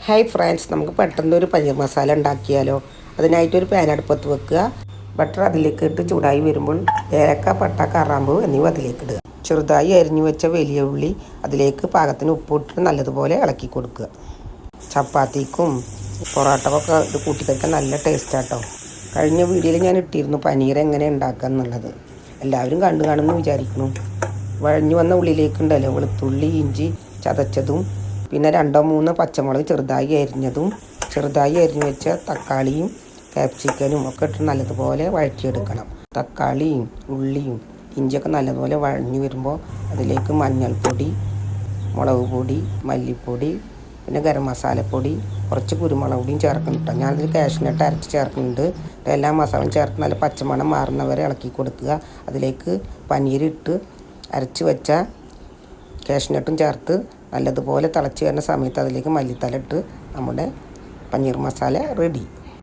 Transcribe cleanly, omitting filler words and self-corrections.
Hi friends, നമുക്ക് പെട്ടെന്നൊരു പനീർ മസാല ഉണ്ടാക്കിയാലോ. അതിനായിട്ടൊരു പാൻ അടുപ്പത്ത് വെക്കുക. ബട്ടർ അതിലേക്ക് ഇട്ട് ചൂടായി വരുമ്പോൾ ഏലക്ക, പട്ട, കറാമ്പൂ എന്നിവ അതിലേക്ക് ഇടുക. ചെറുതായി അരിഞ്ഞു വെച്ച വലിയ ഉള്ളി അതിലേക്ക് പാകത്തിന് ഉപ്പിട്ട് നല്ലതുപോലെ ഇളക്കി കൊടുക്കുക. ചപ്പാത്തിക്കും പൊറോട്ടക്കൊക്കെ ഇത് കൂട്ടി കഴിക്കാൻ നല്ല ടേസ്റ്റാട്ടോ. കഴിഞ്ഞ വീഡിയോയിൽ ഞാൻ ഇട്ടിരുന്നു പനീർ എങ്ങനെ ഉണ്ടാക്കുക എന്നുള്ളത്. എല്ലാവരും കണ്ടു കാണുമെന്ന് വിചാരിക്കുന്നു. വഴഞ്ഞു വന്ന ഉള്ളിലേക്കുണ്ടല്ലോ വെളുത്തുള്ളി, ഇഞ്ചി ചതച്ചതും, പിന്നെ 2-3 പച്ചമുളക് ചെറുതായി അരിഞ്ഞു വെച്ച തക്കാളിയും ക്യാപ്സിക്കനും ഒക്കെ ഇട്ട് നല്ലതുപോലെ വഴറ്റിയെടുക്കണം. തക്കാളിയും ഉള്ളിയും ഇഞ്ചിയൊക്കെ നല്ലതുപോലെ വഴഞ്ഞു വരുമ്പോൾ അതിലേക്ക് മഞ്ഞൾപ്പൊടി, മുളക് പൊടി, മല്ലിപ്പൊടി, പിന്നെ ഗരം മസാലപ്പൊടി, കുറച്ച് കുരുമുളക് പൊടിയും ചേർക്കുന്നുണ്ട്. ഞാനതിൽ കാഷ്നട്ട് അരച്ച് ചേർക്കുന്നുണ്ട്. എല്ലാ മസാലയും ചേർത്ത് നല്ല പച്ചമണം മാറുന്നവരെ ഇളക്കി കൊടുക്കുക. അതിലേക്ക് പനീരിട്ട് അരച്ച് വെച്ച കാഷ്നട്ടും ചേർത്ത് നല്ലതുപോലെ തിളച്ച് വരുന്ന സമയത്ത് അതിലേക്ക് മല്ലിത്തല ഇട്ട് നമ്മുടെ പനീർ മസാല റെഡി.